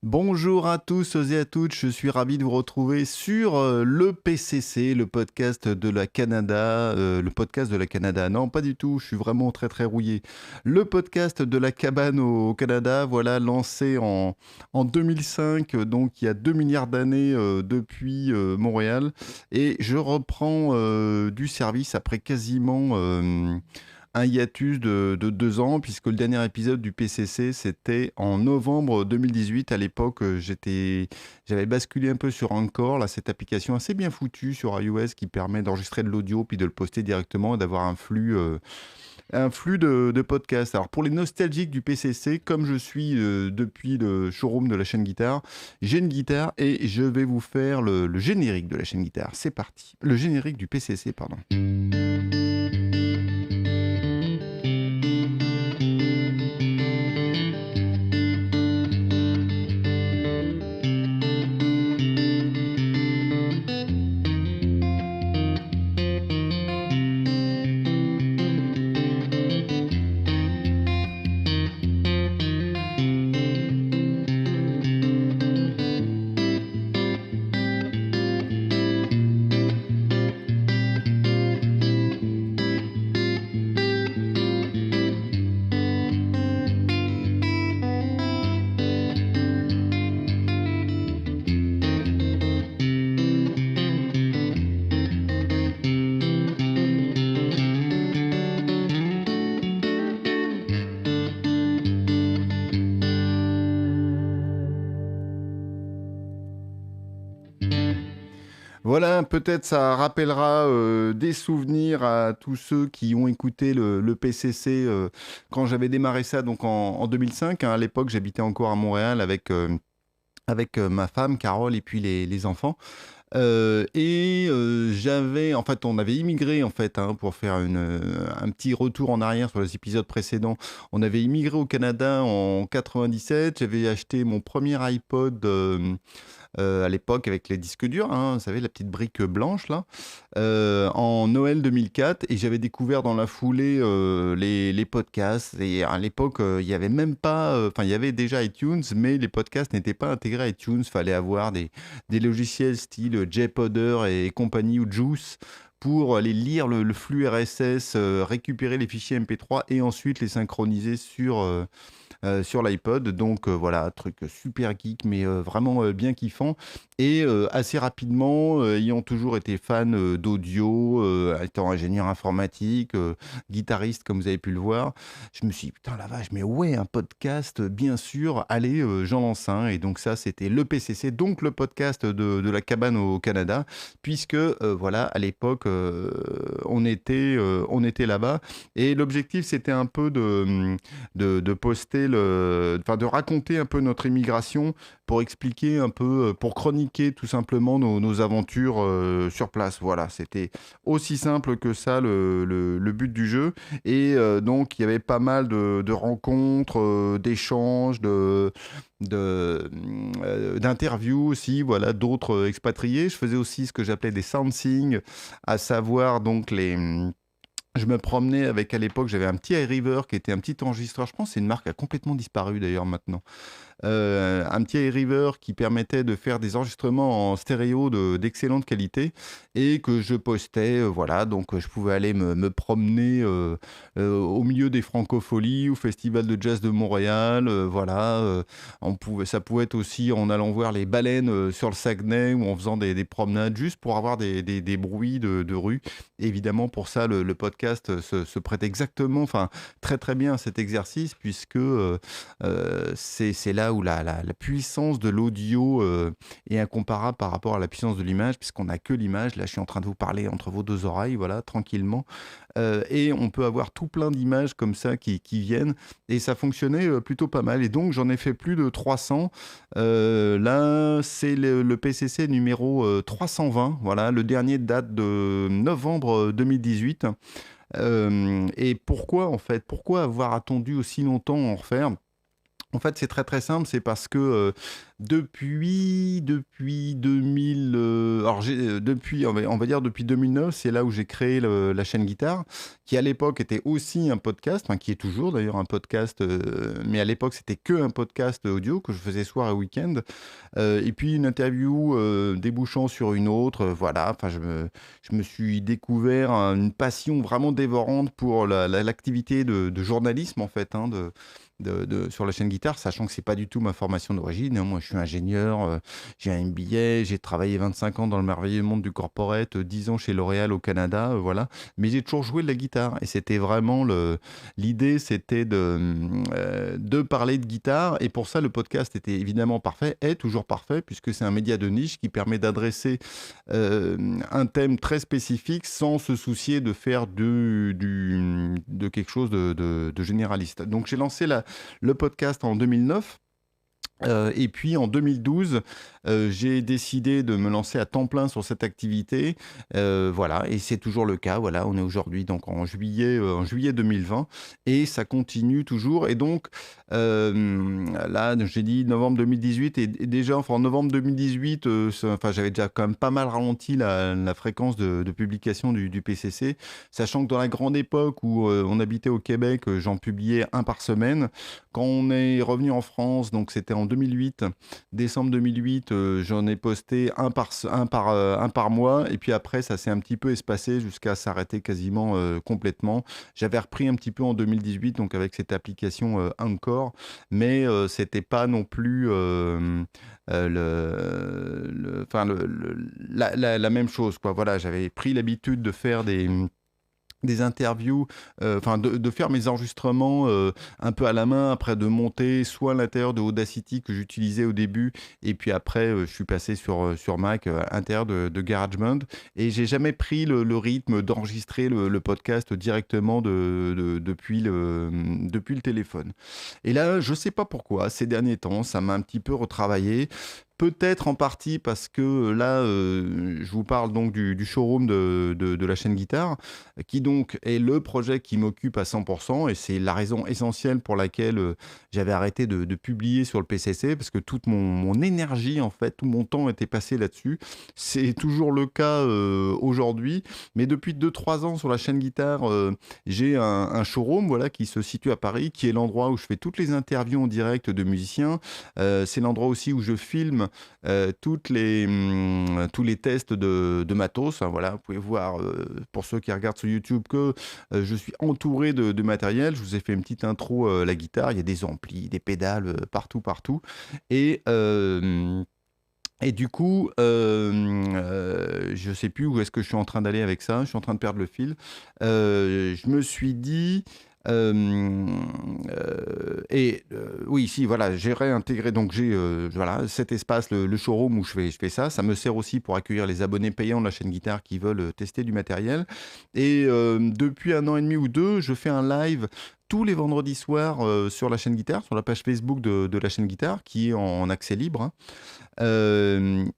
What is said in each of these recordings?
Bonjour à tous et à toutes, je suis ravi de vous retrouver sur le PCC, le podcast de la Canada. Le podcast de la Canada, non pas du tout, je suis vraiment très très rouillé. Le podcast de la cabane au Canada, voilà, lancé en 2005, donc il y a 2 milliards d'années depuis Montréal. Et je reprends du service après quasiment un hiatus de 2 ans, puisque le dernier épisode du PCC, c'était en novembre 2018. À l'époque, j'avais basculé un peu sur Anchor, là, cette application assez bien foutue sur iOS qui permet d'enregistrer de l'audio puis de le poster directement et d'avoir un flux de podcasts. Alors, pour les nostalgiques du PCC, comme je suis depuis le showroom de la chaîne Guitare, j'ai une guitare et je vais vous faire le générique de la chaîne Guitare. C'est parti. Le générique du PCC, pardon. Voilà, peut-être ça rappellera des souvenirs à tous ceux qui ont écouté le PCC quand j'avais démarré ça donc en 2005, hein. À l'époque, j'habitais encore à Montréal avec ma femme, Carole, et puis les enfants. En fait, on avait immigré en fait, hein, pour faire un petit retour en arrière sur les épisodes précédents. On avait immigré au Canada en 97. J'avais acheté mon premier iPod à l'époque avec les disques durs, hein, vous savez, la petite brique blanche là, en Noël 2004. Et j'avais découvert dans la foulée les podcasts. Et à l'époque, il n'y avait même pas, enfin, il y avait déjà iTunes, mais les podcasts n'étaient pas intégrés à iTunes. Il fallait avoir des logiciels style JPodder et compagnie ou Juice pour aller lire le flux RSS, récupérer les fichiers MP3 et ensuite les synchroniser sur l'iPod. Donc voilà, truc super geek, mais vraiment bien kiffant. Et assez rapidement, ayant toujours été fan d'audio, étant ingénieur informatique, guitariste, comme vous avez pu le voir, je me suis dit, putain la vache, mais ouais, un podcast, bien sûr, allez, j'en lance un. Et donc ça, c'était le PCC, donc le podcast de la cabane au Canada, puisque voilà, à l'époque, on était là-bas. Et l'objectif, c'était un peu de poster enfin de raconter un peu notre immigration pour expliquer un peu, pour chroniquer tout simplement nos aventures sur place. Voilà, c'était aussi simple que ça le but du jeu. Et donc il y avait pas mal de rencontres, d'échanges, d'interviews aussi, voilà, d'autres expatriés. Je faisais aussi ce que j'appelais des soundsigns, à savoir donc je me promenais avec, à l'époque, j'avais un petit iRiver qui était un petit enregistreur. Je pense que c'est une marque qui a complètement disparu d'ailleurs maintenant. Un petit iRiver qui permettait de faire des enregistrements en stéréo d'excellente qualité et que je postais, voilà, donc je pouvais aller me promener au milieu des francopholies, au Festival de Jazz de Montréal, voilà, ça pouvait être aussi en allant voir les baleines sur le Saguenay ou en faisant des promenades juste pour avoir des bruits de rue. Et évidemment, pour ça, le podcast se prête exactement, enfin, très très bien à cet exercice puisque c'est là où la puissance de l'audio est incomparable par rapport à la puissance de l'image, puisqu'on n'a que l'image. Là, je suis en train de vous parler entre vos deux oreilles, voilà, tranquillement. Et on peut avoir tout plein d'images comme ça qui viennent. Et ça fonctionnait plutôt pas mal. Et donc, j'en ai fait plus de 300. Là, c'est le PCC numéro 320. Voilà, le dernier date de novembre 2018. Et pourquoi, en fait, pourquoi avoir attendu aussi longtemps en refaire? En fait, c'est très, très simple. C'est parce que, depuis 2000, alors depuis, on va dire depuis 2009, c'est là où j'ai créé la chaîne Guitare, qui à l'époque était aussi un podcast, enfin qui est toujours d'ailleurs un podcast, mais à l'époque, c'était que un podcast audio que je faisais soir et week-end. Et puis une interview, débouchant sur une autre, voilà. Enfin, je me suis découvert une passion vraiment dévorante pour l'activité de journalisme, en fait, hein, sur la chaîne Guitare, sachant que c'est pas du tout ma formation d'origine, hein. Moi, je suis ingénieur, j'ai un MBA, j'ai travaillé 25 ans dans le merveilleux monde du corporate, 10 ans chez L'Oréal au Canada, voilà. Mais j'ai toujours joué de la guitare et c'était vraiment l'idée, c'était de parler de guitare. Et pour ça, le podcast était évidemment parfait, est toujours parfait, puisque c'est un média de niche qui permet d'adresser un thème très spécifique sans se soucier de faire de quelque chose de généraliste. Donc j'ai lancé le podcast en 2009. Et puis en 2012, j'ai décidé de me lancer à temps plein sur cette activité. Voilà, et c'est toujours le cas. Voilà, on est aujourd'hui donc en juillet 2020 et ça continue toujours. Et donc là, j'ai dit novembre 2018 et déjà, enfin en novembre 2018, enfin j'avais déjà quand même pas mal ralenti la fréquence de publication du PCC, sachant que dans la grande époque où on habitait au Québec, j'en publiais un par semaine. Quand on est revenu en France, donc c'était en 2008, décembre 2008, j'en ai posté un par mois. Et puis après, ça s'est un petit peu espacé jusqu'à s'arrêter quasiment complètement. J'avais repris un petit peu en 2018, donc avec cette application Anchor, mais c'était pas non plus la même chose, quoi. Voilà, j'avais pris l'habitude de faire des interviews, enfin de faire mes enregistrements un peu à la main, après de monter soit à l'intérieur de Audacity que j'utilisais au début, et puis après je suis passé sur Mac, à l'intérieur de GarageBand, et j'ai jamais pris le rythme d'enregistrer le podcast directement depuis le téléphone. Et là, je sais pas pourquoi, ces derniers temps, ça m'a un petit peu retravaillé. Peut-être en partie parce que là, je vous parle donc du showroom de la chaîne Guitare, qui donc est le projet qui m'occupe à 100%, et c'est la raison essentielle pour laquelle j'avais arrêté de publier sur le PCC, parce que toute mon énergie, en fait, tout mon temps était passé là-dessus. C'est toujours le cas aujourd'hui, mais depuis 2-3 ans sur la chaîne Guitare, j'ai un showroom, voilà, qui se situe à Paris, qui est l'endroit où je fais toutes les interviews en direct de musiciens. C'est l'endroit aussi où je filme tous les tests de matos. Hein, voilà, vous pouvez voir, pour ceux qui regardent sur YouTube, que je suis entouré de matériel. Je vous ai fait une petite intro, la guitare. Il y a des amplis, des pédales, partout, partout. Et... et du coup, je sais plus où est-ce que je suis en train d'aller avec ça. Je suis en train de perdre le fil. Je me suis dit, oui, si, voilà, j'ai réintégré, donc j'ai voilà, cet espace, le showroom où je fais ça. Ça me sert aussi pour accueillir les abonnés payants de la chaîne Guitare qui veulent tester du matériel. Et depuis 1 an et demi ou deux, je fais un live tous les vendredis soirs sur la chaîne Guitare, sur la page Facebook de la chaîne Guitare, qui est en accès libre, hein.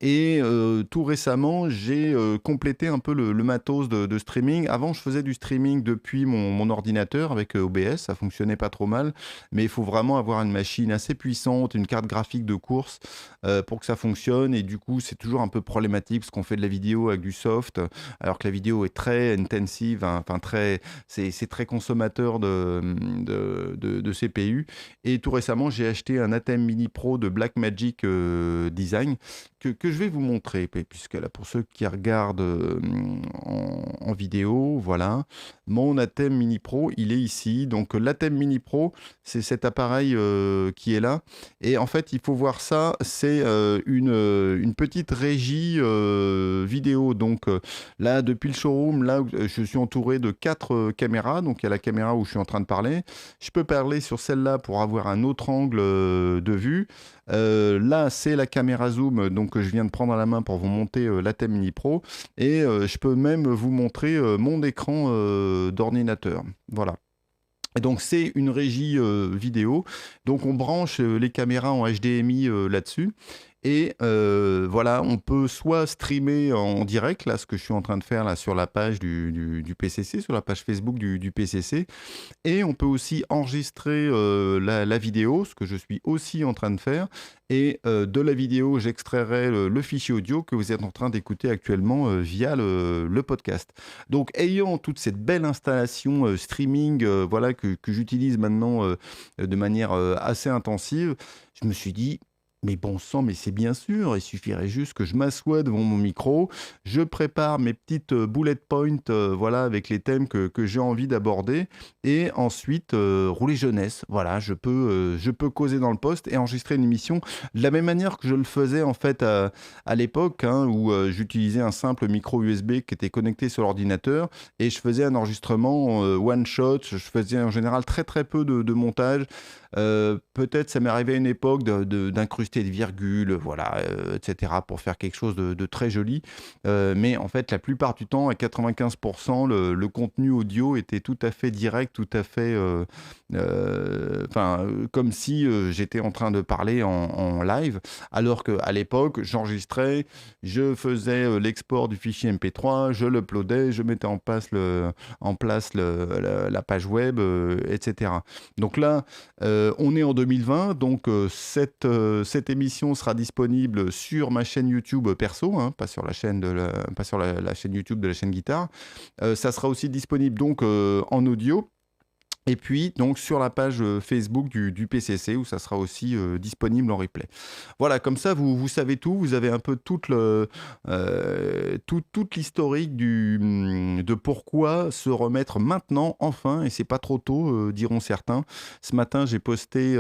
Et tout récemment, j'ai complété un peu le matos de streaming. Avant, je faisais du streaming depuis mon ordinateur avec OBS, ça fonctionnait pas trop mal, mais il faut vraiment avoir une machine assez puissante, une carte graphique de course pour que ça fonctionne. Et du coup, c'est toujours un peu problématique parce qu'on fait de la vidéo avec du soft, alors que la vidéo est très intensive, hein, enfin c'est très consommateur de CPU. Et tout récemment, j'ai acheté un ATEM Mini Pro de Blackmagic Design que je vais vous montrer, puisque là, pour ceux qui regardent en vidéo, voilà, mon ATEM Mini Pro, il est ici. Donc l'ATEM Mini Pro, c'est cet appareil qui est là. Et en fait, il faut voir ça, c'est une petite régie vidéo. Donc là, depuis le showroom, là, je suis entouré de 4 caméras. Donc il y a la caméra où je suis en train de parler. Je peux parler sur celle-là pour avoir un autre angle de vue. Là, c'est la caméra zoom donc, que je viens de prendre à la main pour vous monter l'ATEM Mini Pro. Et je peux même vous montrer mon écran d'ordinateur. Voilà. Et donc c'est une régie vidéo. Donc on branche les caméras en HDMI là-dessus. Et voilà, on peut soit streamer en direct, là, ce que je suis en train de faire là sur la page du PCC, sur la page Facebook du PCC. Et on peut aussi enregistrer la vidéo, ce que je suis aussi en train de faire. Et de la vidéo, j'extrairai le fichier audio que vous êtes en train d'écouter actuellement via le podcast. Donc, ayant toute cette belle installation streaming voilà, que j'utilise maintenant de manière assez intensive, je me suis dit, mais bon sang, mais c'est bien sûr, il suffirait juste que je m'assoie devant mon micro, je prépare mes petites bullet points voilà, avec les thèmes que j'ai envie d'aborder, et ensuite rouler jeunesse. Voilà, je peux causer dans le poste et enregistrer une émission de la même manière que je le faisais en fait à l'époque, hein, où j'utilisais un simple micro USB qui était connecté sur l'ordinateur, et je faisais un enregistrement one shot. Je faisais en général très très peu de montage. Peut-être ça m'est arrivé à une époque d'incruster des virgules, voilà, etc., pour faire quelque chose de très joli. Mais en fait, la plupart du temps, à 95%, le contenu audio était tout à fait direct, tout à fait... comme si j'étais en train de parler en live, alors qu'à l'époque, j'enregistrais, je faisais l'export du fichier MP3, je l'uploadais, je mettais en place la page web, etc. Donc là, on est en 2020, donc cette émission sera disponible sur ma chaîne YouTube perso, hein, pas sur la chaîne pas sur la chaîne YouTube de la chaîne Guitare. Ça sera aussi disponible donc en audio. Et puis, donc, sur la page Facebook du PCC, où ça sera aussi disponible en replay. Voilà, comme ça, vous savez tout. Vous avez un peu toute l'historique de pourquoi se remettre maintenant, enfin, et c'est pas trop tôt, diront certains. Ce matin, j'ai posté...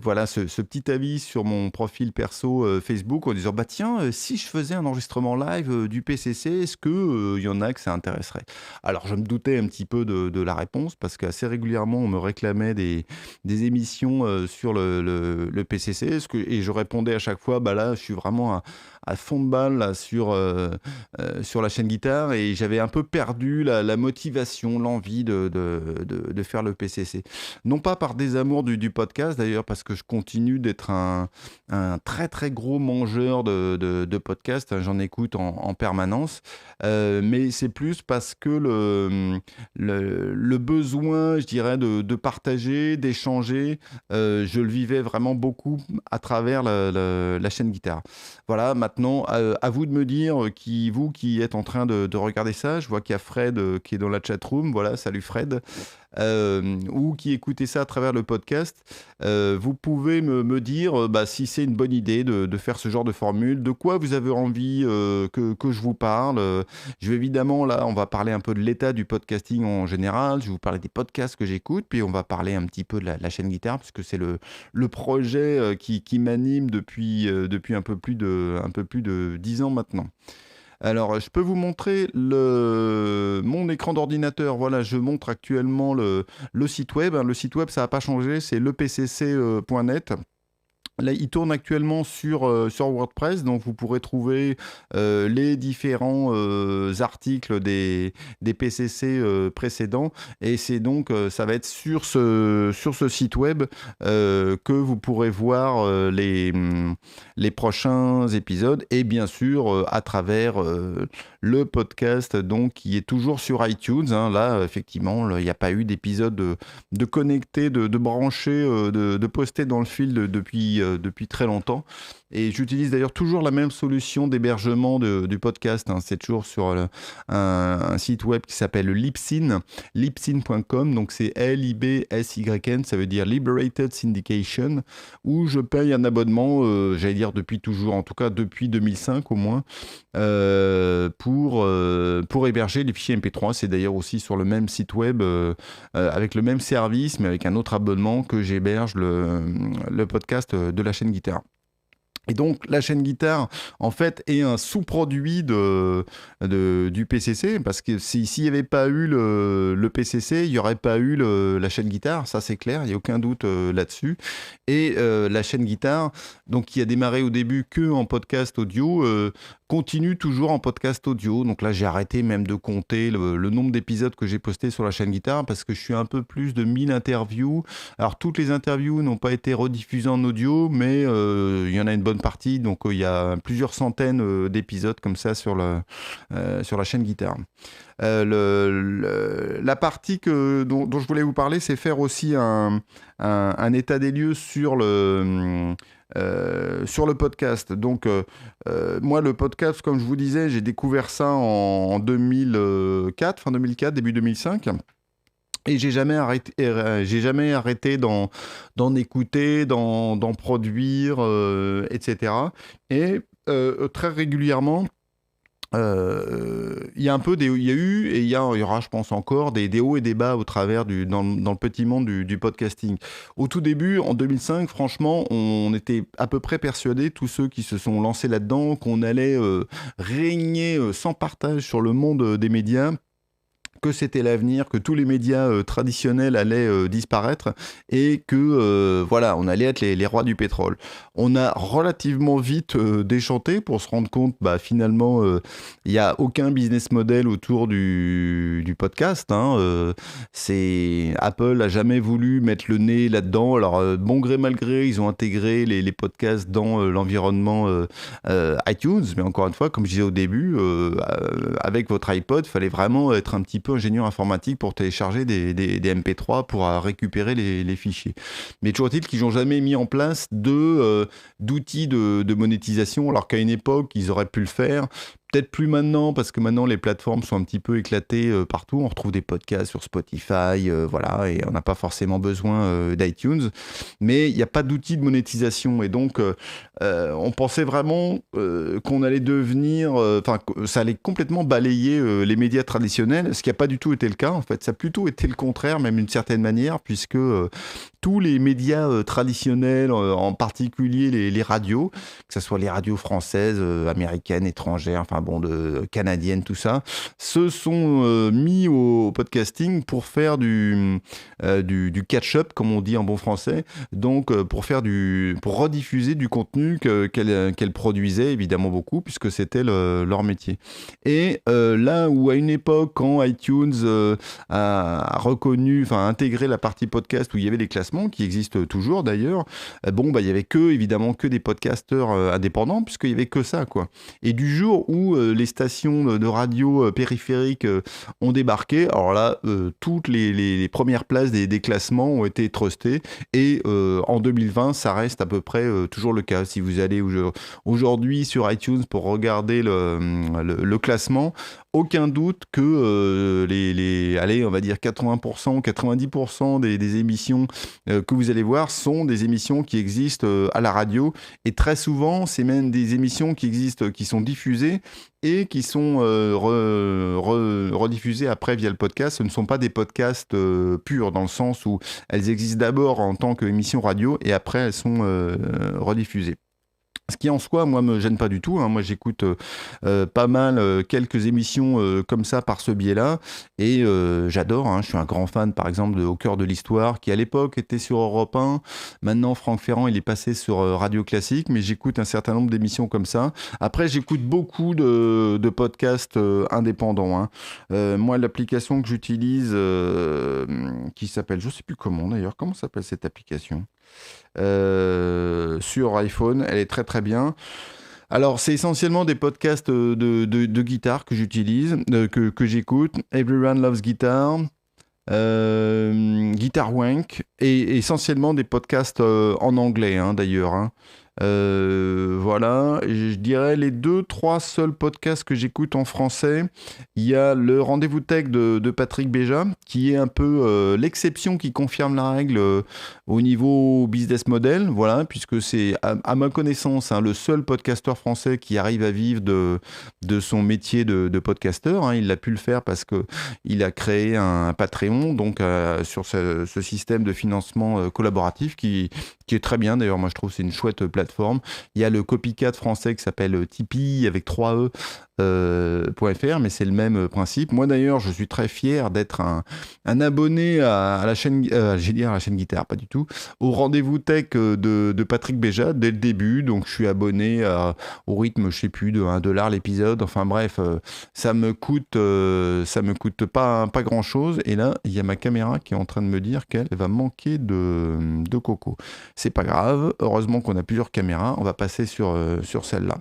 voilà ce petit avis sur mon profil perso Facebook en disant bah tiens si je faisais un enregistrement live du PCC, est-ce que y en a que ça intéresserait? Alors je me doutais un petit peu de la réponse parce qu'assez régulièrement on me réclamait des émissions sur le PCC, et je répondais à chaque fois bah là je suis vraiment à fond de balle là, sur la chaîne Guitare, et j'avais un peu perdu la motivation, l'envie de faire le PCC. Non pas par désamour du podcast d'ailleurs, parce que je continue d'être un très très gros mangeur de podcasts, hein, j'en écoute en permanence, mais c'est plus parce que le besoin, je dirais, de partager, d'échanger, je le vivais vraiment beaucoup à travers la chaîne Guitare. Voilà, maintenant, à vous de me dire, vous qui êtes en train de regarder ça, je vois qu'il y a Fred qui est dans la chatroom, voilà, salut Fred, ou qui écoutez ça à travers le podcast, vous pouvez me dire si c'est une bonne idée de faire ce genre de formule, de quoi vous avez envie que je vous parle. Je vais évidemment, là, on va parler un peu de l'état du podcasting en général, je vais vous parler des podcasts que j'écoute, puis on va parler un petit peu de la chaîne Guitare, puisque c'est le projet qui m'anime depuis un peu plus de 10 ans maintenant. Alors, je peux vous montrer mon écran d'ordinateur. Voilà, je montre actuellement le site web. Le site web, ça n'a pas changé, c'est lepcc.net. Là, il tourne actuellement sur WordPress, donc vous pourrez trouver les différents articles des PCC précédents, et c'est donc ça va être sur ce site web que vous pourrez voir les prochains épisodes, et bien sûr à travers le podcast donc qui est toujours sur iTunes, hein. Là effectivement il n'y a pas eu d'épisode de connecter, de brancher, de poster dans le fil depuis très longtemps. Et j'utilise d'ailleurs toujours la même solution d'hébergement du podcast, hein. C'est toujours sur un site web qui s'appelle Libsyn, libsyn.com, donc c'est Libsyn, ça veut dire Liberated Syndication, où je paye un abonnement, j'allais dire depuis toujours, en tout cas depuis 2005 au moins, pour héberger les fichiers MP3. C'est d'ailleurs aussi sur le même site web, avec le même service, mais avec un autre abonnement, que j'héberge le podcast de la chaîne Guitare. Et donc, la chaîne Guitare, en fait, est un sous-produit du PCC, parce que s'il n'y avait pas eu le PCC, il n'y aurait pas eu la chaîne Guitare, ça c'est clair, il n'y a aucun doute là-dessus. Et la chaîne Guitare, donc, qui a démarré au début que en podcast audio, continue toujours en podcast audio. Donc là, j'ai arrêté même de compter le nombre d'épisodes que j'ai postés sur la chaîne Guitare parce que je suis un peu plus de 1000 interviews. Alors, toutes les interviews n'ont pas été rediffusées en audio, mais il y en a une bonne partie. Donc, il y a plusieurs centaines d'épisodes comme ça sur la chaîne Guitare. La partie dont je voulais vous parler, c'est faire aussi un état des lieux sur le podcast. Donc, moi, le podcast, comme je vous disais, j'ai découvert ça en 2004, fin 2004, début 2005. Et j'ai jamais arrêté d'en écouter, d'en produire, etc. Et très régulièrement, il y a eu et il y aura, je pense encore, des hauts et des bas au travers dans le petit monde du podcasting. Au tout début, en 2005, franchement, on était à peu près persuadés, tous ceux qui se sont lancés là-dedans, qu'on allait régner sans partage sur le monde des médias, que c'était l'avenir, que tous les médias traditionnels allaient disparaître et que voilà, on allait être les rois du pétrole. On a relativement vite déchanté pour se rendre compte, finalement, il n'y a aucun business model autour du podcast. Apple a jamais voulu mettre le nez là-dedans. Alors, bon gré mal gré, ils ont intégré les podcasts dans l'environnement iTunes, mais encore une fois, comme je disais au début, avec votre iPod, il fallait vraiment être un petit peu ingénieur informatique pour télécharger des MP3 pour récupérer les fichiers. Mais toujours est-il qu'ils n'ont jamais mis en place d'outils de monétisation, alors qu'à une époque, ils auraient pu le faire. Peut-être plus maintenant, parce que maintenant les plateformes sont un petit peu éclatées partout. On retrouve des podcasts sur Spotify, voilà, et on n'a pas forcément besoin d'iTunes. Mais il n'y a pas d'outils de monétisation. Et donc, on pensait vraiment qu'on allait devenir... ça allait complètement balayer les médias traditionnels, ce qui n'a pas du tout été le cas. En fait, ça a plutôt été le contraire, même d'une certaine manière, puisque tous les médias traditionnels, en particulier les radios, que ce soit les radios françaises, américaines, étrangères, canadiennes, tout ça, se sont mis au podcasting pour faire du catch-up, comme on dit en bon français, donc pour rediffuser du contenu qu'elles produisaient, évidemment beaucoup, puisque c'était leur métier. Et là où à une époque, quand iTunes a intégré la partie podcast où il y avait des classements, qui existent toujours d'ailleurs, il y avait évidemment que des podcasteurs indépendants, puisqu'il y avait que ça, quoi. Et du jour où les stations de radio périphériques ont débarqué, alors là, toutes les premières places des classements ont été trustées, et en 2020, ça reste à peu près toujours le cas. Si vous allez aujourd'hui sur iTunes pour regarder le classement, aucun doute que allez, on va dire 80%, 90% des émissions que vous allez voir sont des émissions qui existent à la radio, et très souvent, c'est même des émissions qui existent, qui sont diffusées et qui sont rediffusées après via le podcast. Ce ne sont pas des podcasts purs, dans le sens où elles existent d'abord en tant qu'émissions radio et après elles sont rediffusées. Ce qui en soi, moi, me gêne pas du tout. Moi, j'écoute pas mal quelques émissions comme ça par ce biais-là. Et j'adore. Je suis un grand fan, par exemple, de Au cœur de l'histoire, qui à l'époque était sur Europe 1. Maintenant, Franck Ferrand, il est passé sur Radio Classique. Mais j'écoute un certain nombre d'émissions comme ça. Après, j'écoute beaucoup de podcasts indépendants. Moi, l'application que j'utilise, qui s'appelle, je sais plus comment d'ailleurs, comment s'appelle cette application ? Sur iPhone, elle est très très bien. Alors, c'est essentiellement des podcasts de guitare que j'utilise, que j'écoute. Everyone Loves Guitar, Guitar Wank, et essentiellement des podcasts en anglais, d'ailleurs. Voilà, je dirais les 2-3 seuls podcasts que j'écoute en français. Il y a le Rendez-vous Tech de Patrick Béja, qui est un peu l'exception qui confirme la règle au niveau business model, voilà, puisque c'est à ma connaissance le seul podcasteur français qui arrive à vivre de son métier de podcasteur. Il a pu le faire parce qu'il a créé un Patreon, donc sur ce système de financement collaboratif qui est très bien. D'ailleurs, moi je trouve que c'est une chouette plateforme. Il y a le copycat français qui s'appelle Tipeee avec 3 E, mais c'est le même principe. Moi d'ailleurs, je suis très fier d'être un abonné à la chaîne, j'ai dit à la chaîne Guitare, pas du tout, au rendez-vous tech de Patrick Béja dès le début. Donc je suis abonné au rythme, je sais plus, de 1$ l'épisode. Enfin bref, ça me coûte pas grand-chose. Et là, il y a ma caméra qui est en train de me dire qu'elle va manquer de coco. C'est pas grave, heureusement qu'on a plusieurs caméras, on va passer sur celle-là.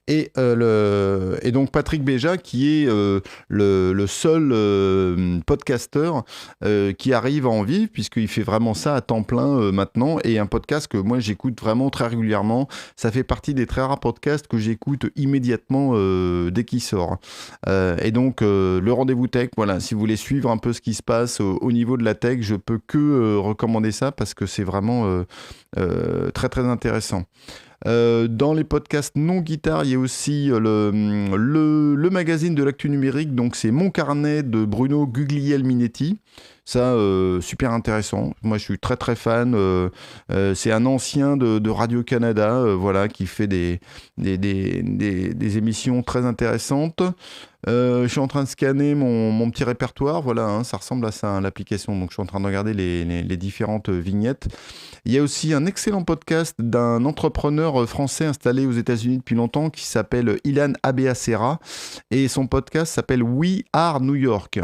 Et donc Patrick Béja, qui est le seul podcasteur qui arrive à en vivre, puisqu'il fait vraiment ça à temps plein maintenant, et un podcast que moi j'écoute vraiment très régulièrement. Ça fait partie des très rares podcasts que j'écoute immédiatement dès qu'il sort. Et donc le rendez-vous tech, voilà, si vous voulez suivre un peu ce qui se passe au niveau de la tech, je peux que recommander ça, parce que c'est vraiment très très intéressant. Dans les podcasts non guitare, il y a aussi le magazine de l'actu numérique, donc c'est Mon Carnet de Bruno Guglielminetti. Ça, super intéressant. Moi, je suis très très fan. C'est un ancien de Radio-Canada, voilà, qui fait des émissions très intéressantes. Je suis en train de scanner mon petit répertoire, voilà, hein, ça ressemble à ça, hein, l'application. Donc, je suis en train de regarder les différentes vignettes. Il y a aussi un excellent podcast d'un entrepreneur français installé aux États-Unis depuis longtemps qui s'appelle Ilan Abeacera, et son podcast s'appelle We Are New York.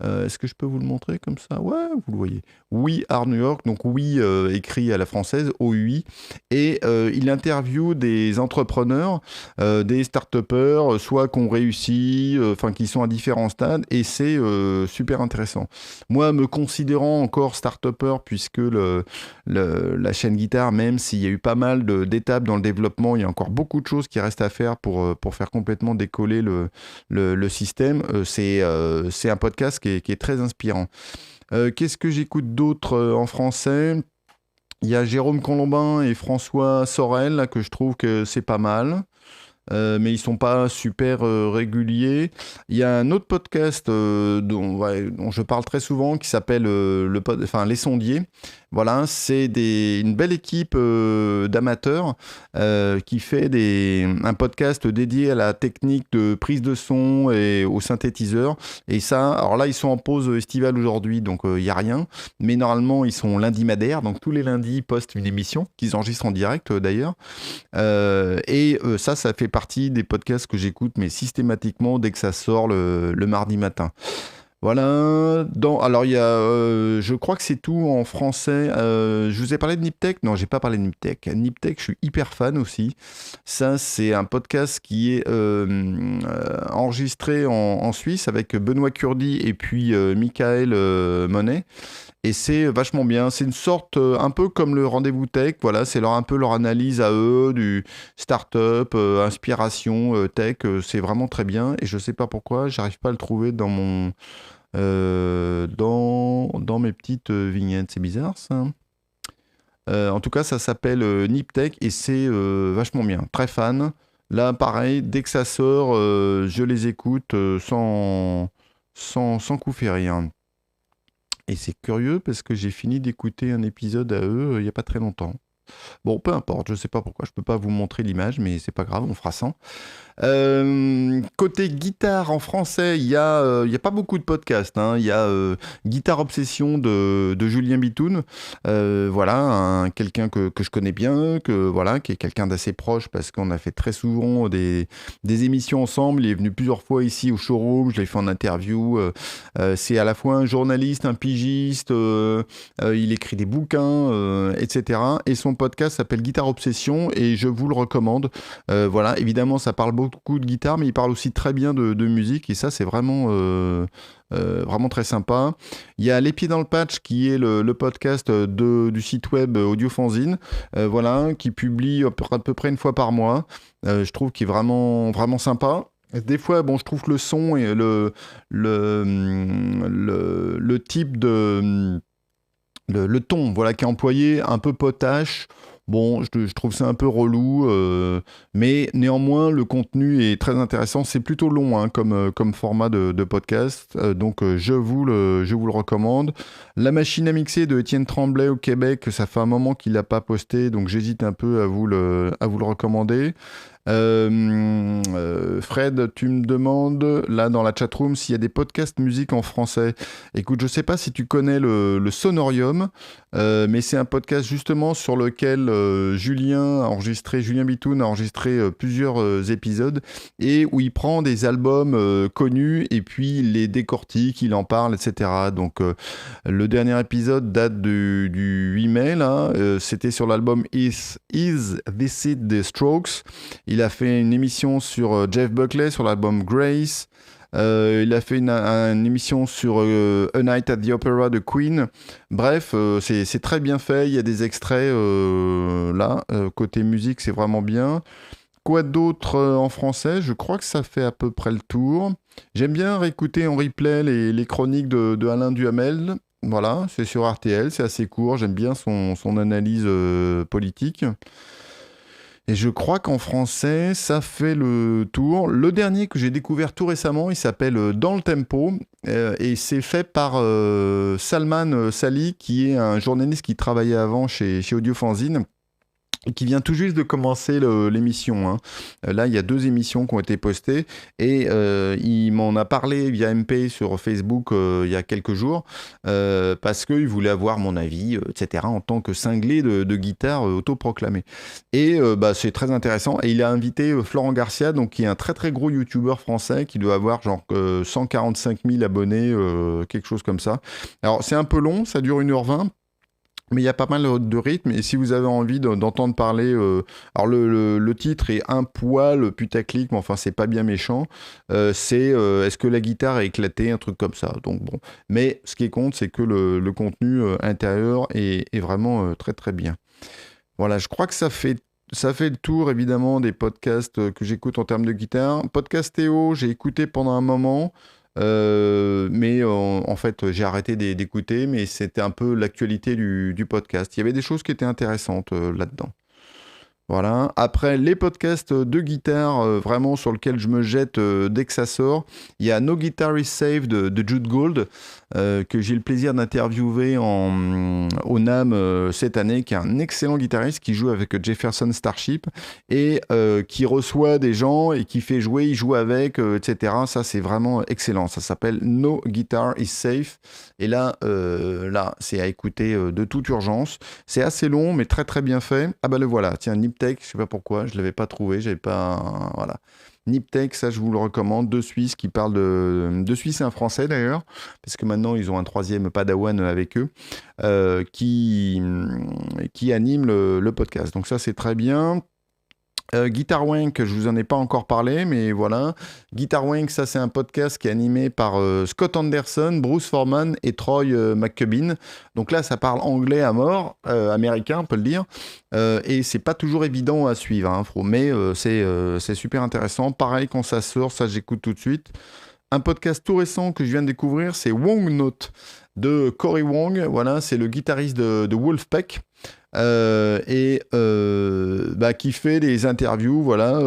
Est-ce que je peux vous le montrer comme ça? Ouais, vous le voyez. We Are New York, donc oui, écrit à la française, OUI. Et il interviewe des entrepreneurs, des start-upers, soit qui ont réussi, enfin qui sont à différents stades, et c'est super intéressant. Moi, me considérant encore start-upper, puisque la chaîne Guitare, même s'il y a eu pas mal d'étapes dans le développement, il y a encore beaucoup de choses qui restent à faire pour faire complètement décoller le système. C'est un podcast qui est très inspirant. Qu'est-ce que j'écoute d'autre en français? Il y a Jérôme Colombin et François Sorel, là, que je trouve que c'est pas mal. Mais ils sont pas super réguliers. Il y a un autre podcast dont je parle très souvent qui s'appelle Les Sondiers. Voilà, c'est une belle équipe d'amateurs qui fait un podcast dédié à la technique de prise de son et au synthétiseur. Et ça, alors là, ils sont en pause estivale aujourd'hui, donc il n'y a rien. Mais normalement, ils sont lundi madère, donc tous les lundis, ils postent une émission qu'ils enregistrent en direct d'ailleurs. Ça fait partie des podcasts que j'écoute, mais systématiquement dès que ça sort le mardi matin. Voilà. Alors, il y a, je crois que c'est tout en français. Je vous ai parlé de Niptech. Non, j'ai pas parlé de Niptech. Niptech, je suis hyper fan aussi. Ça, c'est un podcast qui est enregistré en Suisse avec Benoît Curdi et puis Michael Monet. Et c'est vachement bien. C'est une sorte, un peu comme le rendez-vous tech. Voilà, c'est un peu leur analyse à eux du start-up, inspiration tech. C'est vraiment très bien. Et je sais pas pourquoi, j'arrive pas à le trouver dans dans mes petites vignettes. C'est bizarre, ça. En tout cas, ça s'appelle Niptech et c'est vachement bien. Très fan. Là, pareil, dès que ça sort, je les écoute sans coup férir. Et c'est curieux parce que j'ai fini d'écouter un épisode à eux il n'y a pas très longtemps. Bon, peu importe, je sais pas pourquoi, je peux pas vous montrer l'image, mais c'est pas grave, on fera sans. Côté guitare en français, il y a pas beaucoup de podcasts. Hein. Il y a Guitare Obsession de Julien Bitoun. Voilà, quelqu'un que je connais bien, qui est quelqu'un d'assez proche parce qu'on a fait très souvent des émissions ensemble. Il est venu plusieurs fois ici au showroom, je l'ai fait en interview. C'est à la fois un journaliste, un pigiste, il écrit des bouquins, etc. Et son podcast s'appelle Guitare Obsession et je vous le recommande. Voilà, évidemment, ça parle beaucoup de guitare, mais il parle aussi très bien de musique et ça, c'est vraiment très sympa. Il y a Les Pieds dans le Patch qui est le podcast du site web Audiofanzine, voilà, qui publie à peu près une fois par mois. Je trouve qu'il est vraiment, vraiment sympa. Des fois, bon, je trouve que le son et le type de... Le ton, voilà, qui est employé, un peu potache. Bon, je trouve ça un peu relou, mais néanmoins, le contenu est très intéressant. C'est plutôt long hein, comme format de podcast, donc je vous le recommande. La machine à mixer de Étienne Tremblay au Québec, ça fait un moment qu'il l'a pas posté, donc j'hésite un peu à vous le recommander. Fred, tu me demandes, là dans la chatroom, s'il y a des podcasts musique en français. Écoute, je sais pas si tu connais le Sonorium, mais c'est un podcast justement sur lequel Julien Bitoun a enregistré plusieurs épisodes et où il prend des albums connus et puis il les décortique, il en parle, etc. Donc le dernier épisode date du 8 mai, là, c'était sur l'album Is This It des Strokes. Il a fait une émission sur Jeff Buckley, sur l'album Grace. Il a fait une émission sur A Night at the Opera de Queen. Bref, c'est très bien fait. Il y a des extraits là. Côté musique, c'est vraiment bien. Quoi d'autre en français? Je crois que ça fait à peu près le tour. J'aime bien réécouter en replay les chroniques de Alain Duhamel. Voilà, c'est sur RTL, c'est assez court. J'aime bien son analyse politique. Et je crois qu'en français, ça fait le tour. Le dernier que j'ai découvert tout récemment, il s'appelle Dans le Tempo. Et c'est fait par Salman Sali, qui est un journaliste qui travaillait avant chez Audiofanzine. Et qui vient tout juste de commencer l'émission. Hein. Là, il y a 2 émissions qui ont été postées et il m'en a parlé via MP sur Facebook il y a quelques jours parce qu'il voulait avoir mon avis, etc. en tant que cinglé de guitare autoproclamé. Et c'est très intéressant. Et il a invité Florent Garcia, donc, qui est un très très gros youtubeur français qui doit avoir genre 145 000 abonnés, quelque chose comme ça. Alors, c'est un peu long, ça dure 1h20. Mais il y a pas mal de rythme, et si vous avez envie d'entendre parler... alors le titre est un poil putaclic, mais enfin c'est pas bien méchant. C'est est-ce que la guitare a éclaté, un truc comme ça. Donc bon. Mais ce qui compte, c'est que le contenu intérieur est vraiment très très bien. Voilà, je crois que ça fait le tour évidemment des podcasts que j'écoute en termes de guitare. Podcast Théo, j'ai écouté pendant un moment. Mais en fait j'ai arrêté d'écouter, mais c'était un peu l'actualité du podcast. Il y avait des choses qui étaient intéressantes là-dedans. Voilà. Après, les podcasts de guitare, vraiment sur lesquels je me jette dès que ça sort, il y a No Guitar is Safe de Jude Gold, que j'ai le plaisir d'interviewer au NAMM cette année, qui est un excellent guitariste qui joue avec Jefferson Starship et qui reçoit des gens et qui fait jouer, il joue avec, etc. Ça, c'est vraiment excellent. Ça s'appelle No Guitar is Safe. Et là, c'est à écouter de toute urgence. C'est assez long, mais très très bien fait. Ah bah le voilà, tiens, Niptech, je sais pas pourquoi, je l'avais pas trouvé, j'avais pas... Voilà. Niptech, ça je vous le recommande, 2 Suisses qui parlent de Suisses et un Français d'ailleurs, parce que maintenant ils ont un 3e Padawan avec eux, qui anime le podcast. Donc ça c'est très bien. Guitar Wank, je vous en ai pas encore parlé, mais voilà. Guitar Wank, ça c'est un podcast qui est animé par Scott Anderson, Bruce Forman et Troy McCubbin. Donc là, ça parle anglais à mort, américain, on peut le dire. Et c'est pas toujours évident à suivre, hein, mais c'est super intéressant. Pareil, quand ça sort, ça j'écoute tout de suite. Un podcast tout récent que je viens de découvrir, c'est Wong Note de Cory Wong. Voilà, c'est le guitariste de Wolfpack. Qui fait des interviews, voilà,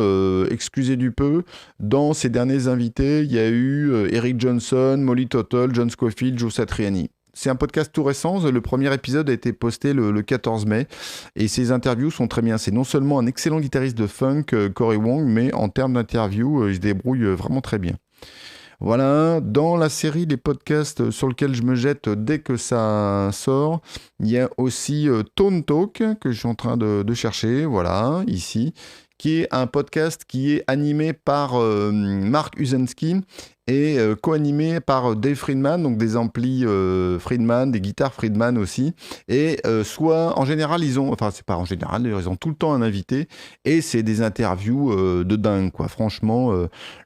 excusez du peu. Dans ses derniers invités, il y a eu Eric Johnson, Molly Tuttle, John Scofield, Joe Satriani. C'est un podcast tout récent, le premier épisode a été posté le 14 mai, et ses interviews sont très bien. C'est non seulement un excellent guitariste de funk, Cory Wong, mais en termes d'interviews, il se débrouille vraiment très bien. Voilà, dans la série des podcasts sur lesquels je me jette dès que ça sort, il y a aussi Tone Talk, que je suis en train de chercher, voilà, ici, qui est un podcast qui est animé par Mark Uzenski et co-animé par Dave Friedman, donc des amplis Friedman, des guitares Friedman aussi. Et soit, en général, c'est pas en général, ils ont tout le temps un invité, et c'est des interviews de dingue, quoi. Franchement,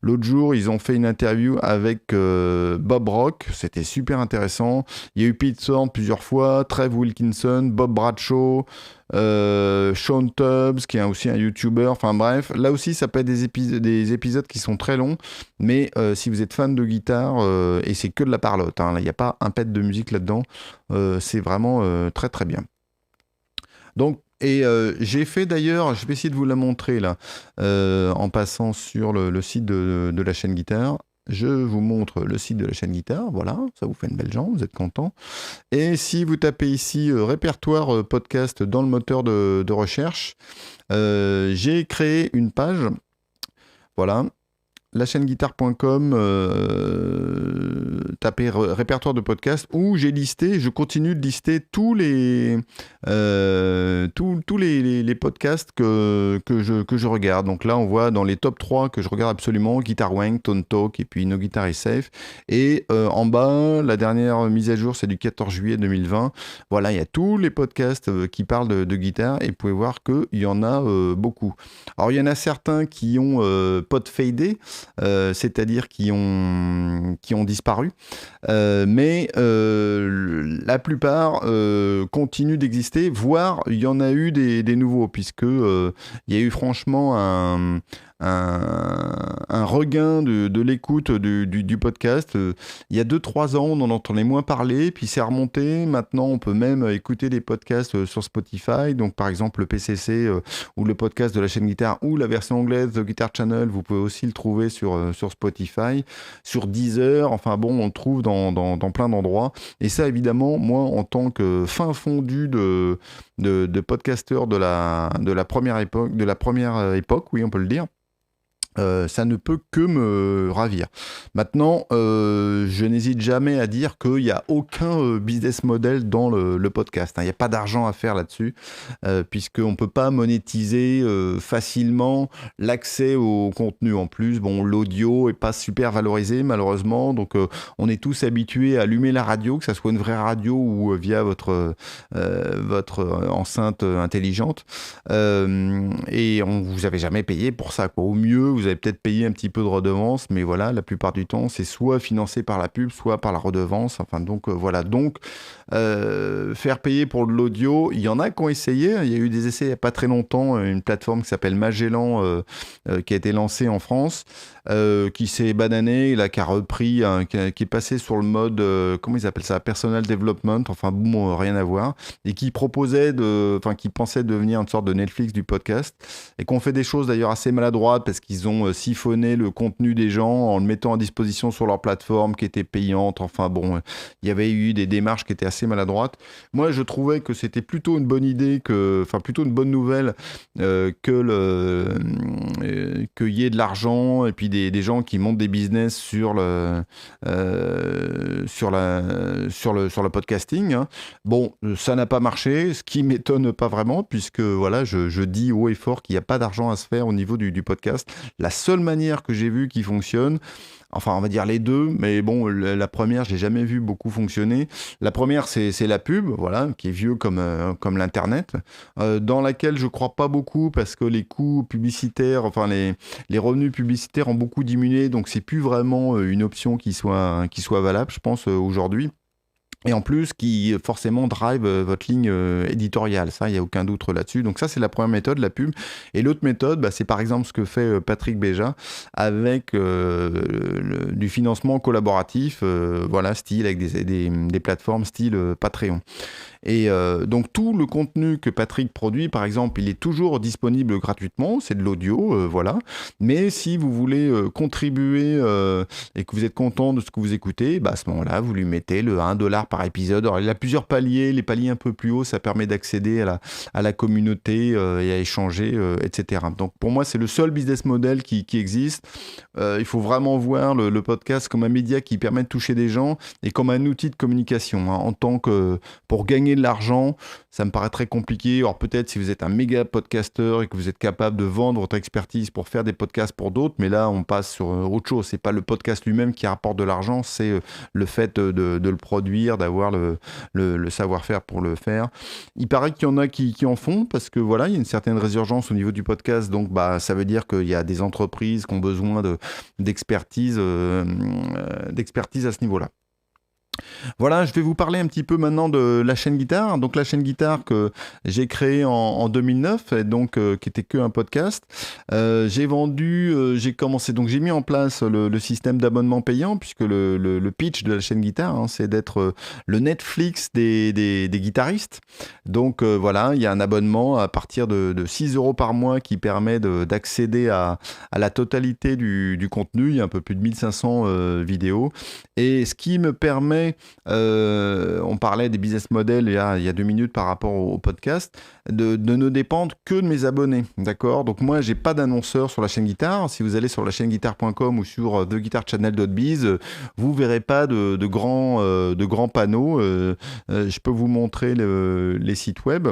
l'autre jour, ils ont fait une interview avec Bob Rock, c'était super intéressant. Il y a eu Pete Thorne plusieurs fois, Trev Wilkinson, Bob Bradshaw, Sean Tubbs, qui est aussi un YouTuber, enfin bref, là aussi ça peut être des épisodes qui sont très longs, mais si vous êtes fan de guitare, et c'est que de la parlotte, hein, il n'y a pas un pet de musique là-dedans, c'est vraiment très très bien. Donc, et j'ai fait d'ailleurs, je vais essayer de vous la montrer là, en passant sur le site de la chaîne guitare. je vous montre le site de la chaîne guitare. Voilà, ça vous fait une belle jambe, vous êtes content. Et si vous tapez ici répertoire podcast dans le moteur de recherche, j'ai créé une page. Voilà. La chaîne guitare.com, tapez répertoire de podcast où j'ai listé, je continue de lister tous les podcasts que je regarde. Donc là, on voit dans les top 3 que je regarde absolument, Guitar Wank, Tone Talk et puis No Guitar is Safe. Et en bas, la dernière mise à jour, c'est du 14 juillet 2020. Voilà, il y a tous les podcasts qui parlent de guitare et vous pouvez voir qu'il y en a beaucoup. Alors, il y en a certains qui ont pod-fadé, c'est-à-dire qui ont disparu, mais la plupart continuent d'exister, voire il y en a eu des nouveaux, puisque il y a eu franchement un regain de l'écoute du podcast. Il y a 2-3 ans, on en entendait moins parler, puis c'est remonté. Maintenant, on peut même écouter des podcasts sur Spotify. Donc, par exemple, le PCC ou le podcast de la chaîne guitare ou la version anglaise de Guitar Channel, vous pouvez aussi le trouver sur Spotify, sur Deezer. Enfin bon, on le trouve dans plein d'endroits. Et ça, évidemment, moi, en tant que fin fondu de podcasteur de la première époque, oui, on peut le dire. Ça ne peut que me ravir. Maintenant, je n'hésite jamais à dire qu'il n'y a aucun business model dans le podcast. Il n'y a pas d'argent à faire là-dessus, puisqu'on ne peut pas monétiser facilement l'accès au contenu. En plus, bon, l'audio n'est pas super valorisé, malheureusement. Donc, on est tous habitués à allumer la radio, que ça soit une vraie radio ou via votre enceinte intelligente. Et vous n'avez jamais payé pour ça, quoi. Au mieux, vous avez peut-être payé un petit peu de redevance, mais voilà, la plupart du temps, c'est soit financé par la pub, soit par la redevance. Enfin, donc, voilà. Donc, faire payer pour de l'audio, il y en a qui ont essayé. Il y a eu des essais il n'y a pas très longtemps, une plateforme qui s'appelle Magellan, qui a été lancée en France, qui s'est bananée, là, qui a repris, qui est passé sur le mode, comment ils appellent ça, personal development, enfin, bon, rien à voir, et qui proposait qui pensait devenir une sorte de Netflix du podcast, et qu'on fait des choses d'ailleurs assez maladroites, parce qu'ils ont siphonné le contenu des gens en le mettant à disposition sur leur plateforme qui était payante. Enfin bon, il y avait eu des démarches qui étaient assez maladroites. Moi, je trouvais que c'était plutôt une bonne idée, plutôt une bonne nouvelle qu'il y ait de l'argent et puis des gens qui montent des business sur le podcasting, hein. Bon, ça n'a pas marché, ce qui m'étonne pas vraiment, puisque voilà, je dis haut et fort qu'il n'y a pas d'argent à se faire au niveau du podcast. La seule manière que j'ai vue qui fonctionne, enfin, on va dire les deux, mais bon, la première, je l'ai jamais vu beaucoup fonctionner. La première, c'est la pub, voilà, qui est vieux comme l'Internet, dans laquelle je crois pas beaucoup, parce que les coûts publicitaires, enfin les revenus publicitaires ont beaucoup diminué, donc c'est plus vraiment une option qui soit valable, je pense, aujourd'hui. Et en plus, qui forcément drive votre ligne éditoriale. Ça, il n'y a aucun doute là-dessus. Donc ça, c'est la première méthode, la pub. Et l'autre méthode, c'est par exemple ce que fait Patrick Béja avec du financement collaboratif, voilà, style avec des plateformes style Patreon. Et donc tout le contenu que Patrick produit, par exemple, il est toujours disponible gratuitement, c'est de l'audio, voilà. Mais si vous voulez contribuer et que vous êtes content de ce que vous écoutez, à ce moment-là, vous lui mettez le 1$ par épisode. Alors, il a plusieurs paliers, les paliers un peu plus hauts, ça permet d'accéder à la communauté et à échanger, etc. Donc pour moi, c'est le seul business model qui existe. Il faut vraiment voir le podcast comme un média qui permet de toucher des gens et comme un outil de communication, hein, en tant que pour gagner de l'argent, ça me paraît très compliqué. Alors peut-être si vous êtes un méga podcasteur et que vous êtes capable de vendre votre expertise pour faire des podcasts pour d'autres, mais là on passe sur autre chose. C'est pas le podcast lui-même qui rapporte de l'argent, c'est le fait de le produire, d'avoir le savoir-faire pour le faire. Il paraît qu'il y en a qui en font, parce que voilà, il y a une certaine résurgence au niveau du podcast, donc ça veut dire qu'il y a des entreprises qui ont besoin d'expertise à ce niveau-là. Voilà, je vais vous parler un petit peu maintenant de la chaîne Guitare. Donc la chaîne Guitare que j'ai créée en 2009, et donc qui était que un podcast. J'ai commencé, donc j'ai mis en place le système d'abonnement payant, puisque le pitch de la chaîne Guitare, hein, c'est d'être le Netflix des guitaristes. Donc voilà, il y a un abonnement à partir de 6 euros par mois qui permet d'accéder à la totalité du contenu. Il y a un peu plus de 1500 vidéos. Et ce qui me permet, on parlait des business models il y a 2 minutes par rapport au podcast, de ne dépendre que de mes abonnés, d'accord? Donc moi, j'ai pas d'annonceur sur la chaîne Guitare. Si vous allez sur la chaîne guitare.com ou sur theguitarchannel.biz, vous verrez pas de grands panneaux. Je peux vous montrer les sites web.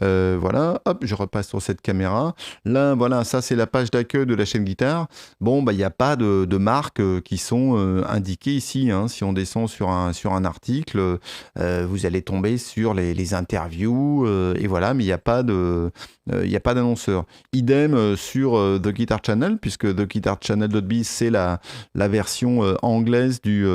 Voilà, hop, je repasse sur cette caméra. Là, voilà, ça c'est la page d'accueil de la chaîne Guitare. Bon, bah il n'y a pas de marques qui sont indiquées ici, hein. Si on descend sur un article, vous allez tomber sur les interviews, et voilà, mais il n'y a pas d'annonceur. Idem sur The Guitar Channel, puisque theguitarchannel.biz, c'est la version anglaise du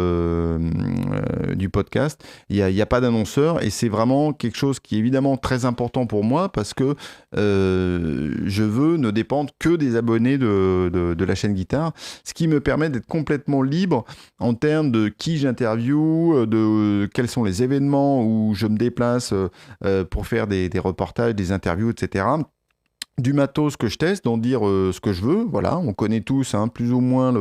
podcast. Il n'y a pas d'annonceur, et c'est vraiment quelque chose qui est évidemment très important pour moi, parce que je veux ne dépendre que des abonnés de la chaîne Guitare, ce qui me permet d'être complètement libre en termes de qui j'interviewe, de quels sont les événements où je me déplace pour faire des reportages, des interviews, etc. Du matos que je teste, d'en dire ce que je veux. Voilà, on connaît tous plus ou moins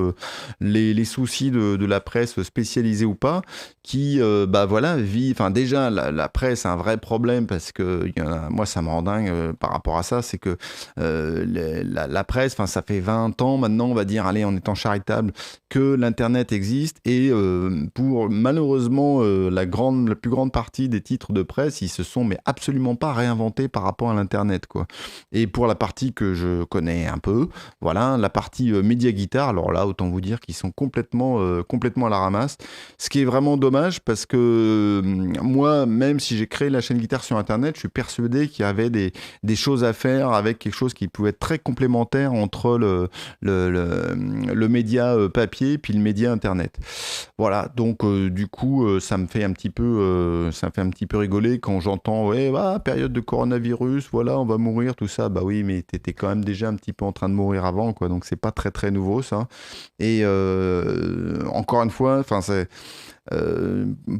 les soucis de la presse spécialisée ou pas, qui voilà, enfin déjà la presse a un vrai problème, parce que moi ça me rend dingue par rapport à ça, c'est que la presse, enfin ça fait 20 ans maintenant, on va dire, allez, en étant charitable, que l'internet existe, et pour malheureusement la plus grande partie des titres de presse, ils se sont mais absolument pas réinventés par rapport à l'internet, quoi. Et pour la partie que je connais un peu, voilà, la partie média guitare, alors là, autant vous dire qu'ils sont complètement à la ramasse. Ce qui est vraiment dommage, parce que moi, même si j'ai créé la chaîne Guitare sur Internet, je suis persuadé qu'il y avait des choses à faire avec quelque chose qui pouvait être très complémentaire entre le média papier puis le média Internet. Voilà, donc du coup, ça me fait un petit peu rigoler quand j'entends, ouais, bah, période de coronavirus, voilà, on va mourir, tout ça. Bah oui, mais t'étais quand même déjà un petit peu en train de mourir avant, quoi. Donc c'est pas très très nouveau, ça. Et encore une fois, enfin c'est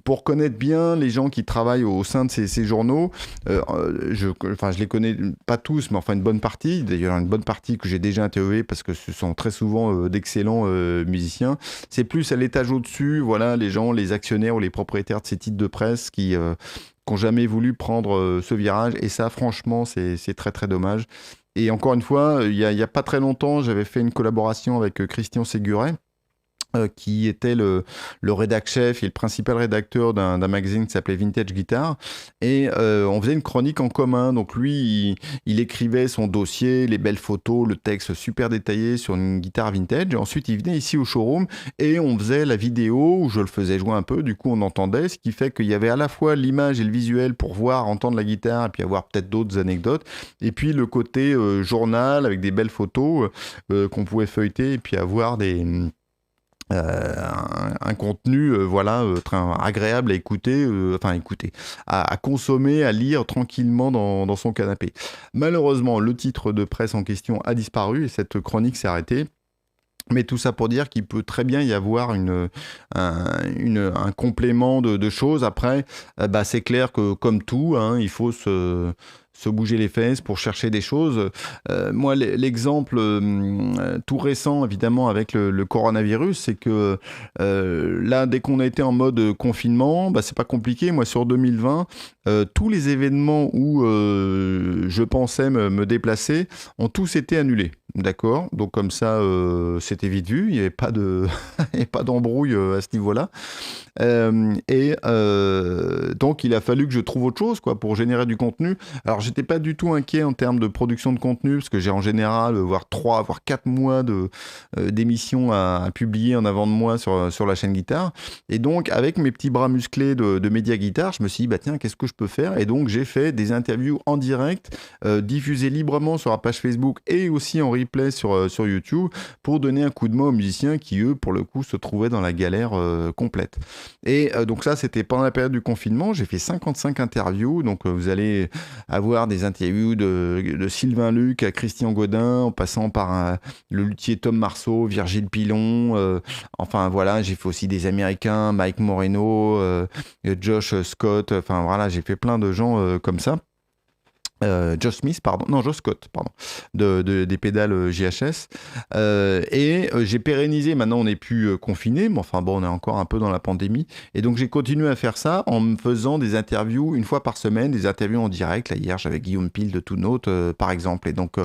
pour connaître bien les gens qui travaillent au sein de ces journaux, je les connais pas tous, mais enfin une bonne partie. D'ailleurs, une bonne partie que j'ai déjà interviewé, parce que ce sont très souvent d'excellents musiciens. C'est plus à l'étage au-dessus, voilà, les gens, les actionnaires ou les propriétaires de ces titres de presse qui n'ont jamais voulu prendre ce virage. Et ça, franchement, c'est très très dommage. Et encore une fois, il y a pas très longtemps, j'avais fait une collaboration avec Christian Séguret, qui était le rédac-chef et le principal rédacteur d'un magazine qui s'appelait Vintage Guitar, et on faisait une chronique en commun. Donc lui, il écrivait son dossier, les belles photos, le texte super détaillé sur une guitare vintage, et ensuite il venait ici au showroom et on faisait la vidéo où je le faisais jouer un peu, du coup on entendait, ce qui fait qu'il y avait à la fois l'image et le visuel pour voir, entendre la guitare, et puis avoir peut-être d'autres anecdotes, et puis le côté journal avec des belles photos qu'on pouvait feuilleter, et puis avoir un contenu très agréable à écouter, à consommer, à lire tranquillement dans son canapé. Malheureusement, le titre de presse en question a disparu et cette chronique s'est arrêtée. Mais tout ça pour dire qu'il peut très bien y avoir un complément de choses. Après, c'est clair que comme tout, il faut se bouger les fesses pour chercher des choses. Moi, l'exemple tout récent, évidemment, avec le coronavirus, c'est que là, dès qu'on a été en mode confinement, c'est pas compliqué. Moi, sur 2020, tous les événements où je pensais me déplacer ont tous été annulés. D'accord, donc comme ça, c'était vite vu, il n'y avait pas d'embrouille à ce niveau-là. Donc il a fallu que je trouve autre chose, quoi, pour générer du contenu. Alors j'étais pas du tout inquiet en termes de production de contenu, parce que j'ai en général voire 3 voire 4 mois d'émissions à publier en avant de moi sur la chaîne Guitare. Et donc avec mes petits bras musclés de média guitare, je me suis dit tiens, qu'est-ce que je peux faire? Et donc j'ai fait des interviews en direct, diffusées librement sur la page Facebook et aussi en replay replay sur YouTube pour donner un coup de main aux musiciens qui, eux, pour le coup, se trouvaient dans la galère complète. Et donc ça, c'était pendant la période du confinement. J'ai fait 55 interviews. Donc vous allez avoir des interviews de Sylvain Luc à Christian Godin, en passant par le luthier Tom Marceau, Virgile Pilon. Enfin voilà, j'ai fait aussi des Américains, Mike Moreno, Josh Scott. Enfin voilà, j'ai fait plein de gens comme ça. Josh Smith, pardon, non, Josh Scott, pardon, des pédales JHS. J'ai pérennisé, maintenant on n'est plus confiné, mais enfin bon, on est encore un peu dans la pandémie. Et donc j'ai continué à faire ça en me faisant des interviews une fois par semaine, des interviews en direct. Là, hier, j'avais Guillaume Pile de Tout Note, par exemple. Et donc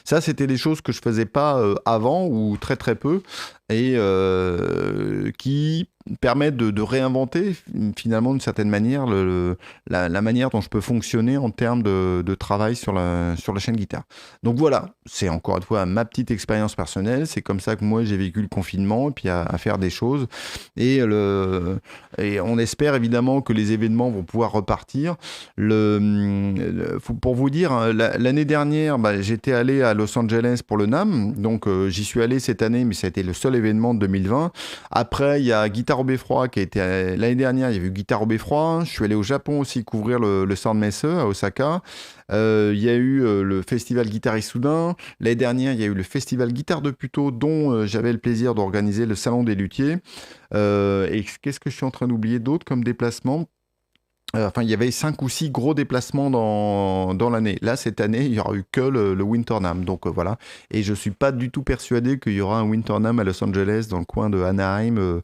ça, c'était des choses que je faisais pas avant ou très très peu. Et qui permettent de réinventer finalement d'une certaine manière la manière dont je peux fonctionner en termes de travail sur la chaîne guitare. Donc voilà, c'est encore une fois ma petite expérience personnelle, c'est comme ça que moi j'ai vécu le confinement et puis à faire des choses et on espère évidemment que les événements vont pouvoir repartir. Pour vous dire, l'année dernière, j'étais allé à Los Angeles pour le NAMM, donc j'y suis allé cette année, mais ça a été le seul événement de 2020. Après, il y a Guitare au Beffroi qui a été l'année dernière. Il y a eu Guitare au Beffroi. Je suis allé au Japon aussi couvrir le Soundmesse à Osaka. Il y a eu le festival Guitare Issoudun. L'année dernière, il y a eu le festival Guitare de Puteaux, dont j'avais le plaisir d'organiser le Salon des Luthiers. Et qu'est-ce que je suis en train d'oublier d'autre comme déplacement ? Enfin, il y avait 5 ou 6 gros déplacements dans l'année. Là, cette année, il n'y aura eu que le Winter NAMM. Donc voilà. Et je ne suis pas du tout persuadé qu'il y aura un Winter NAMM à Los Angeles, dans le coin de Anaheim,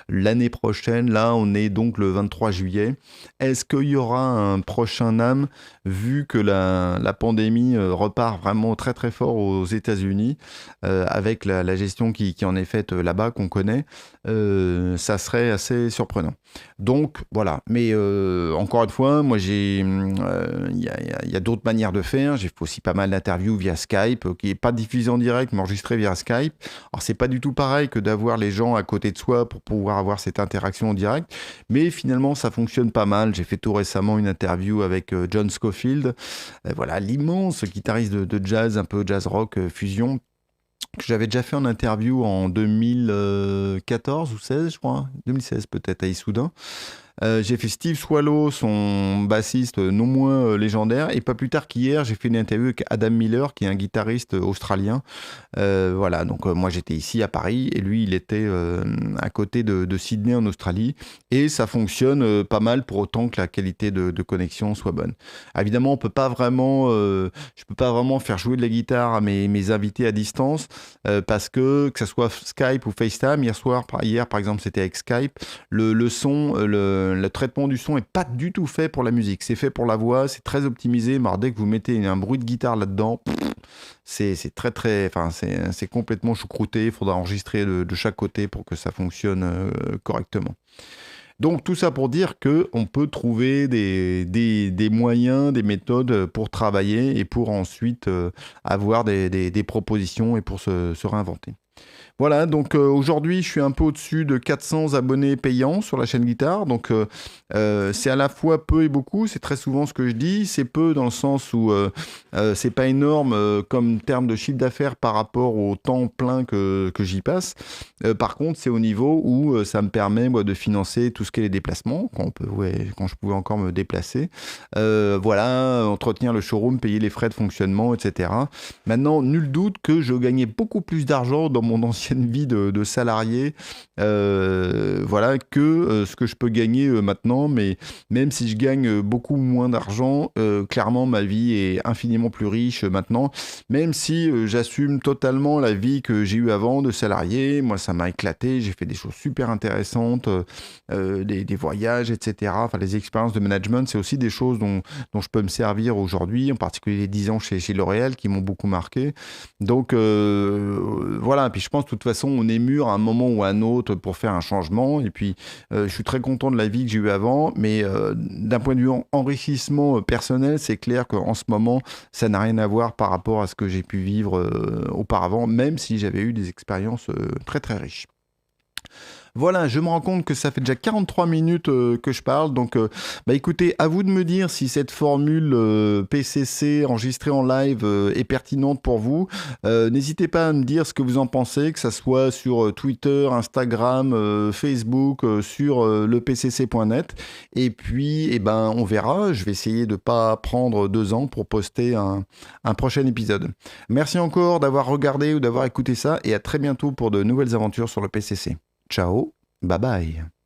l'année prochaine. Là, on est donc le 23 juillet. Est-ce qu'il y aura un prochain NAMM, vu que la pandémie repart vraiment très très fort aux États-Unis, avec la gestion qui en est faite là-bas, qu'on connaît, ça serait assez surprenant. Donc voilà. Mais encore une fois, moi il y a d'autres manières de faire. J'ai fait aussi pas mal d'interviews via Skype, qui n'est pas diffusé en direct, mais enregistré via Skype. Alors c'est pas du tout pareil que d'avoir les gens à côté de soi pour pouvoir avoir cette interaction en direct, mais finalement ça fonctionne pas mal. J'ai fait tout récemment une interview avec John Scofield, voilà, l'immense guitariste de jazz, un peu jazz rock fusion, que j'avais déjà fait en interview en 2014 ou 16, je crois, 2016 peut-être, à Issoudun. J'ai fait Steve Swallow, son bassiste non moins légendaire, et pas plus tard qu'hier, j'ai fait une interview avec Adam Miller, qui est un guitariste australien. Voilà, donc moi j'étais ici à Paris, et lui il était à côté de Sydney en Australie, et ça fonctionne pas mal pour autant que la qualité de connexion soit bonne. Évidemment, je peux pas vraiment faire jouer de la guitare à mes invités à distance, parce que ça soit Skype ou FaceTime, hier par exemple c'était avec Skype, le son, le traitement du son est pas du tout fait pour la musique, c'est fait pour la voix, c'est très optimisé, mais alors, dès que vous mettez un bruit de guitare là-dedans, c'est très très, enfin c'est complètement choucrouté, il faudra enregistrer de chaque côté pour que ça fonctionne correctement. Donc tout ça pour dire qu'on peut trouver des moyens, des méthodes pour travailler et pour ensuite avoir des propositions et pour se réinventer. Voilà, donc aujourd'hui, je suis un peu au-dessus de 400 abonnés payants sur la chaîne Guitare. Donc, c'est à la fois peu et beaucoup. C'est très souvent ce que je dis. C'est peu dans le sens où c'est pas énorme comme terme de chiffre d'affaires par rapport au temps plein que j'y passe. Par contre, c'est au niveau où ça me permet moi, de financer tout ce qui est les déplacements, quand je pouvais encore me déplacer. Voilà, entretenir le showroom, payer les frais de fonctionnement, etc. Maintenant, nul doute que je gagnais beaucoup plus d'argent dans mon ancienne vie de salarié, voilà, que ce que je peux gagner maintenant. Mais même si je gagne beaucoup moins d'argent, clairement ma vie est infiniment plus riche maintenant, même si j'assume totalement la vie que j'ai eue avant de salarié. Moi ça m'a éclaté, j'ai fait des choses super intéressantes, des voyages, etc. Enfin, les expériences de management, c'est aussi des choses dont je peux me servir aujourd'hui, en particulier les 10 ans chez L'Oréal qui m'ont beaucoup marqué. Donc voilà, puis je pense de toute façon on est mûr à un moment ou à un autre pour faire un changement, et puis je suis très content de la vie que j'ai eue avant, mais d'un point de vue enrichissement personnel, c'est clair qu'en ce moment ça n'a rien à voir par rapport à ce que j'ai pu vivre auparavant, même si j'avais eu des expériences très très riches. Voilà, je me rends compte que ça fait déjà 43 minutes que je parle. Donc, écoutez, à vous de me dire si cette formule PCC enregistrée en live est pertinente pour vous. N'hésitez pas à me dire ce que vous en pensez, que ça soit sur Twitter, Instagram, Facebook, sur lepcc.net. Et puis, on verra. Je vais essayer de ne pas prendre 2 ans pour poster un prochain épisode. Merci encore d'avoir regardé ou d'avoir écouté ça. Et à très bientôt pour de nouvelles aventures sur le PCC. Ciao, bye bye.